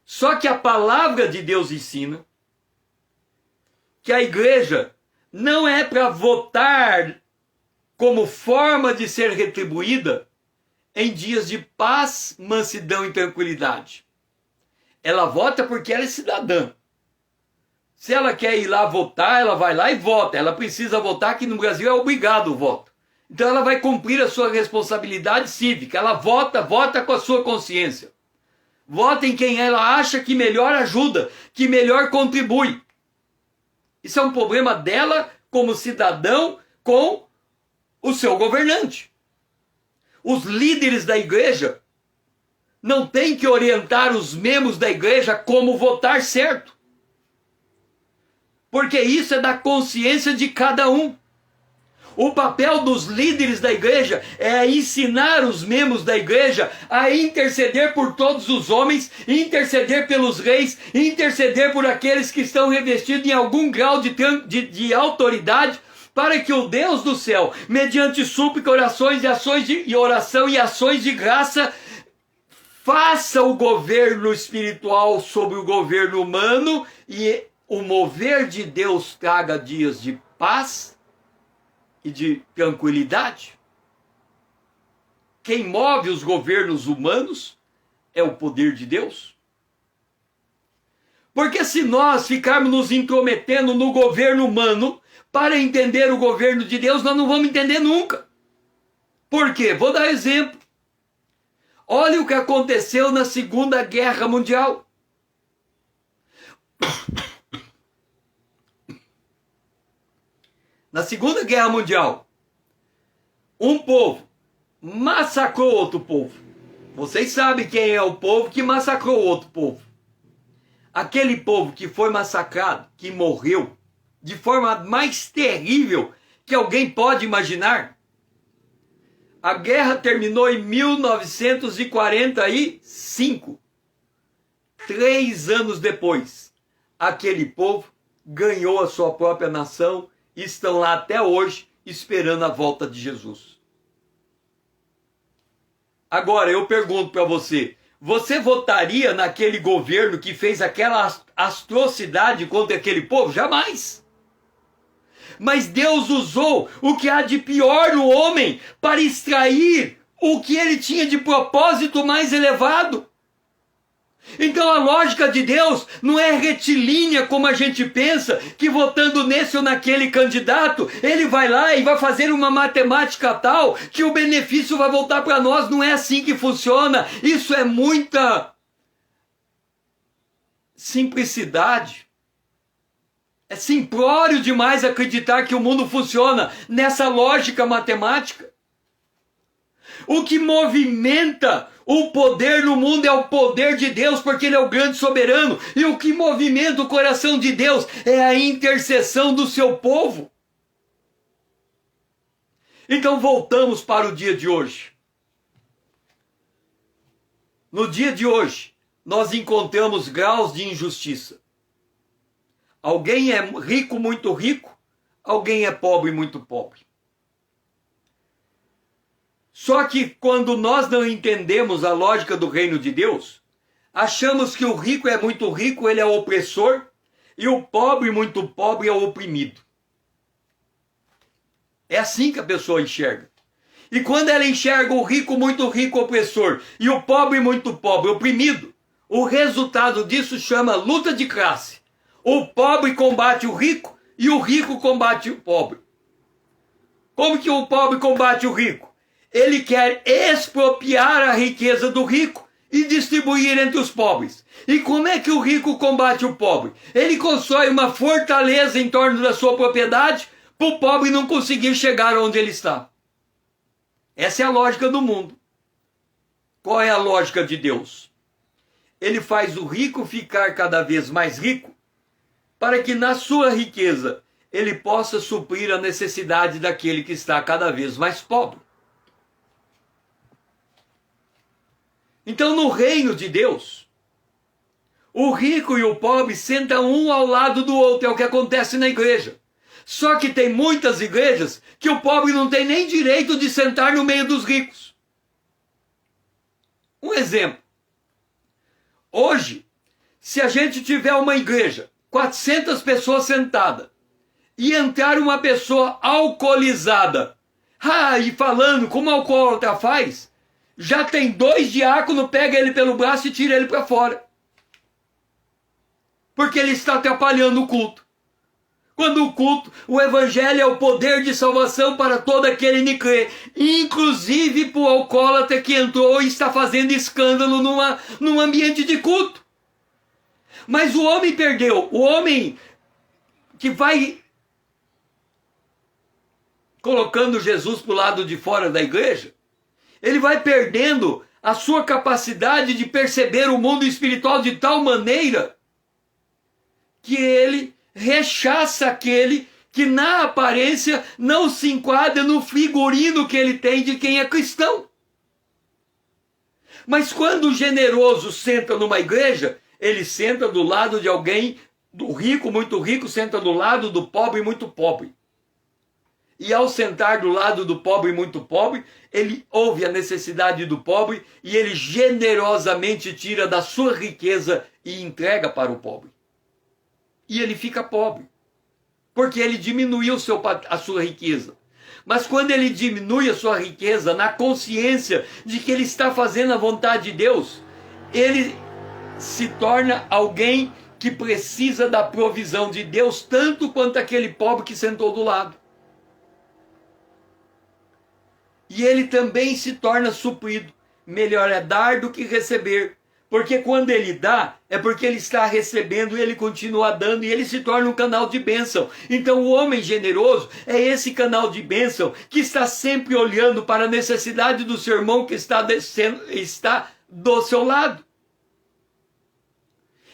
Só que a palavra de Deus ensina que a igreja não é para votar como forma de ser retribuída em dias de paz, mansidão e tranquilidade. Ela vota porque ela é cidadã. Se ela quer ir lá votar, ela vai lá e vota. Ela precisa votar, que no Brasil é obrigado o voto. Então ela vai cumprir a sua responsabilidade cívica. Ela vota com a sua consciência. Vota em quem ela acha que melhor ajuda, que melhor contribui. Isso é um problema dela como cidadão com o seu governante. Os líderes da igreja não tem que orientar os membros da igreja como votar certo. Porque isso é da consciência de cada um. O papel dos líderes da igreja é ensinar os membros da igreja a interceder por todos os homens, interceder pelos reis, interceder por aqueles que estão revestidos em algum grau de autoridade, para que o Deus do céu, mediante súplica, orações e ações de oração e ações de graça, faça o governo espiritual sobre o governo humano e o mover de Deus traga dias de paz e de tranquilidade. Quem move os governos humanos é o poder de Deus. Porque se nós ficarmos nos intrometendo no governo humano para entender o governo de Deus, nós não vamos entender nunca. Por quê? Vou dar exemplo. Olha o que aconteceu na Segunda Guerra Mundial. Na Segunda Guerra Mundial, um povo massacrou outro povo. Vocês sabem quem é o povo que massacrou outro povo. Aquele povo que foi massacrado, que morreu, de forma mais terrível que alguém pode imaginar. A guerra terminou em 1945. 3 anos depois, aquele povo ganhou a sua própria nação e estão lá até hoje esperando a volta de Jesus. Agora eu pergunto para você, você votaria naquele governo que fez aquela atrocidade contra aquele povo? Jamais! Mas Deus usou o que há de pior no homem para extrair o que ele tinha de propósito mais elevado. Então a lógica de Deus não é retilínea como a gente pensa, que votando nesse ou naquele candidato, ele vai lá e vai fazer uma matemática tal que o benefício vai voltar para nós. Não é assim que funciona. Isso é muita simplicidade. É simplório demais acreditar que o mundo funciona nessa lógica matemática. O que movimenta o poder no mundo é o poder de Deus, porque Ele é o grande soberano. E o que movimenta o coração de Deus é a intercessão do seu povo. Então voltamos para o dia de hoje. No dia de hoje, nós encontramos graus de injustiça. Alguém é rico, muito rico. Alguém é pobre, muito pobre. Só que quando nós não entendemos a lógica do reino de Deus, achamos que o rico é muito rico, ele é o opressor, e o pobre, muito pobre, é o oprimido. É assim que a pessoa enxerga. E quando ela enxerga o rico, muito rico, opressor, e o pobre, muito pobre, oprimido, o resultado disso chama luta de classe. O pobre combate o rico e o rico combate o pobre. Como que o pobre combate o rico? Ele quer expropriar a riqueza do rico e distribuir entre os pobres. E como é que o rico combate o pobre? Ele constrói uma fortaleza em torno da sua propriedade para o pobre não conseguir chegar onde ele está. Essa é a lógica do mundo. Qual é a lógica de Deus? Ele faz o rico ficar cada vez mais rico para que na sua riqueza ele possa suprir a necessidade daquele que está cada vez mais pobre. Então, no reino de Deus, o rico e o pobre sentam um ao lado do outro, é o que acontece na igreja. Só que tem muitas igrejas que o pobre não tem nem direito de sentar no meio dos ricos. Um exemplo. Hoje, se a gente tiver uma igreja, 400 pessoas sentadas, e entrar uma pessoa alcoolizada, e falando como o alcoólatra faz, já tem 2 diáconos, pega ele pelo braço e tira ele para fora. Porque ele está atrapalhando o culto. Quando o culto, o evangelho é o poder de salvação para todo aquele que crê, inclusive para o alcoólatra que entrou e está fazendo escândalo num ambiente de culto. Mas o homem perdeu, o homem que vai colocando Jesus para o lado de fora da igreja, ele vai perdendo a sua capacidade de perceber o mundo espiritual de tal maneira que ele rechaça aquele que na aparência não se enquadra no figurino que ele tem de quem é cristão. Mas quando o generoso senta numa igreja, ele senta do lado de alguém, do rico, muito rico, senta do lado do pobre, muito pobre. E ao sentar do lado do pobre, muito pobre, ele ouve a necessidade do pobre e ele generosamente tira da sua riqueza e entrega para o pobre. E ele fica pobre, porque ele diminuiu a sua riqueza. Mas quando ele diminui a sua riqueza na consciência de que ele está fazendo a vontade de Deus, ele se torna alguém que precisa da provisão de Deus tanto quanto aquele pobre que sentou do lado. E ele também se torna suprido. Melhor é dar do que receber. Porque quando ele dá, é porque ele está recebendo e ele continua dando e ele se torna um canal de bênção. Então o homem generoso é esse canal de bênção que está sempre olhando para a necessidade do seu irmão que está do seu lado.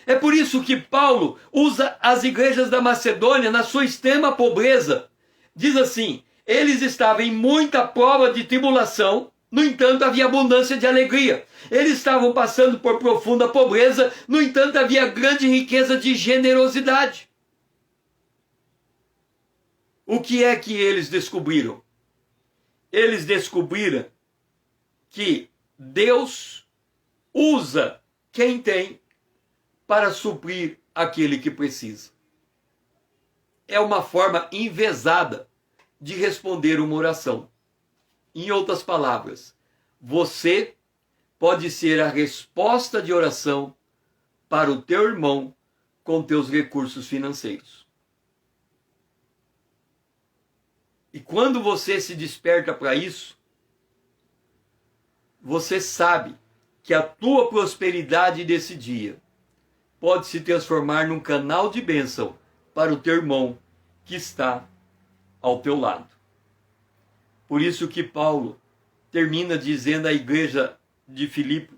É por isso que Paulo usa as igrejas da Macedônia na sua extrema pobreza. Diz assim: eles estavam em muita prova de tribulação, no entanto havia abundância de alegria. Eles estavam passando por profunda pobreza, no entanto havia grande riqueza de generosidade. O que é que eles descobriram? Eles descobriram que Deus usa quem tem para suprir aquele que precisa. É uma forma envezada de responder uma oração. Em outras palavras, você pode ser a resposta de oração para o teu irmão com teus recursos financeiros. E quando você se desperta para isso, você sabe que a tua prosperidade desse dia pode se transformar num canal de bênção para o teu irmão que está ao teu lado. Por isso que Paulo termina dizendo à igreja de Filipe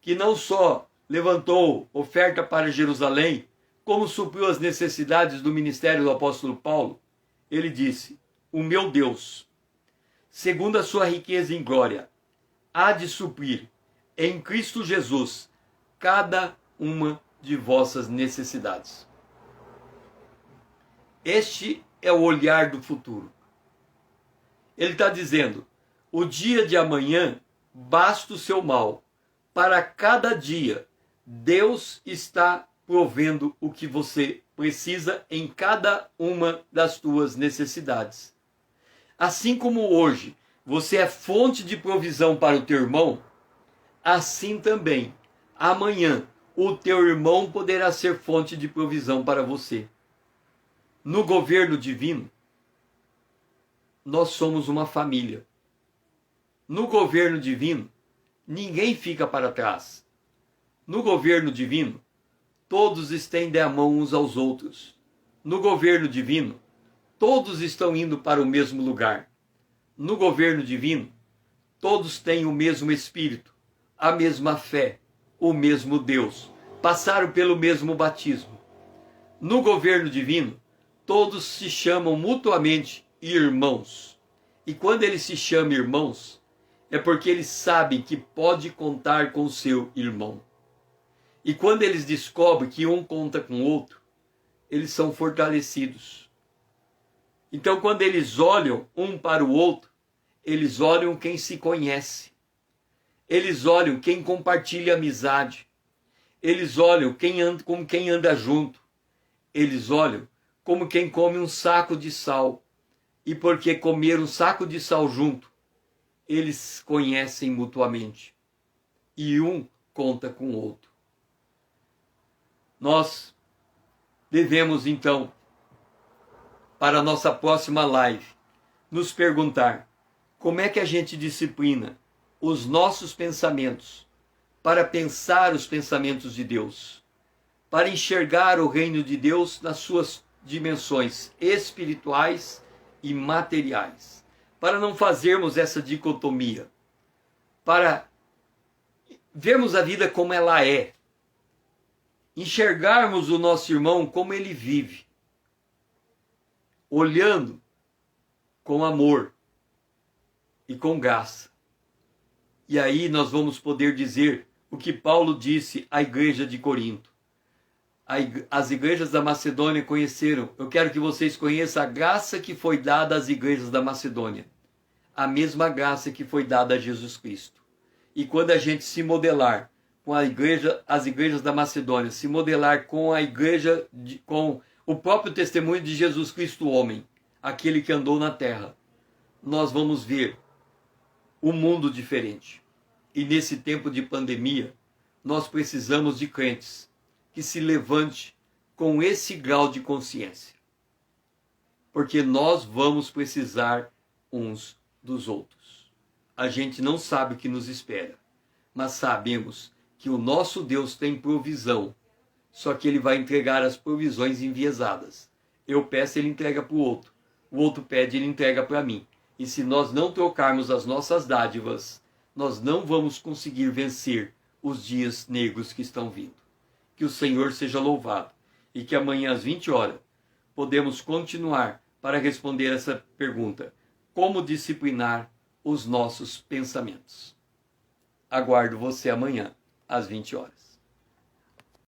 que não só levantou oferta para Jerusalém, como supriu as necessidades do ministério do apóstolo Paulo. Ele disse: o meu Deus, segundo a sua riqueza em glória, há de suprir em Cristo Jesus cada uma de vossas necessidades. Este é o olhar do futuro. Ele está dizendo: o dia de amanhã basta o seu mal. Para cada dia, Deus está provendo o que você precisa em cada uma das tuas necessidades. Assim como hoje você é fonte de provisão para o teu irmão, assim também, amanhã, o teu irmão poderá ser fonte de provisão para você. No governo divino, nós somos uma família. No governo divino, ninguém fica para trás. No governo divino, todos estendem a mão uns aos outros. No governo divino, todos estão indo para o mesmo lugar. No governo divino, todos têm o mesmo Espírito, a mesma fé, o mesmo Deus, passaram pelo mesmo batismo. No governo divino, todos se chamam mutuamente irmãos. E quando eles se chamam irmãos, é porque eles sabem que pode contar com o seu irmão. E quando eles descobrem que um conta com o outro, eles são fortalecidos. Então, quando eles olham um para o outro, eles olham quem se conhece. Eles olham quem compartilha amizade. Eles olham como quem anda junto. Eles olham como quem come um saco de sal. E porque comeram um saco de sal junto, eles conhecem mutuamente. E um conta com o outro. Nós devemos, então, para a nossa próxima live, nos perguntar como é que a gente disciplina os nossos pensamentos para pensar os pensamentos de Deus, para enxergar o reino de Deus nas suas dimensões espirituais e materiais, para não fazermos essa dicotomia, para vermos a vida como ela é, enxergarmos o nosso irmão como ele vive, olhando com amor e com graça. E aí nós vamos poder dizer o que Paulo disse à igreja de Corinto. As igrejas da Macedônia conheceram. Eu quero que vocês conheçam a graça que foi dada às igrejas da Macedônia. A mesma graça que foi dada a Jesus Cristo. E quando a gente se modelar com as igrejas da Macedônia, se modelar com a igreja, com o próprio testemunho de Jesus Cristo, o homem, aquele que andou na terra, nós vamos ver um mundo diferente. E nesse tempo de pandemia, nós precisamos de crentes que se levante com esse grau de consciência. Porque nós vamos precisar uns dos outros. A gente não sabe o que nos espera, mas sabemos que o nosso Deus tem provisão, só que ele vai entregar as provisões enviesadas. Eu peço, ele entrega para o outro pede, ele entrega para mim. E se nós não trocarmos as nossas dádivas, nós não vamos conseguir vencer os dias negros que estão vindo. Que o Senhor seja louvado e que amanhã às 20 horas podemos continuar para responder essa pergunta: como disciplinar os nossos pensamentos? Aguardo você amanhã às 20 horas.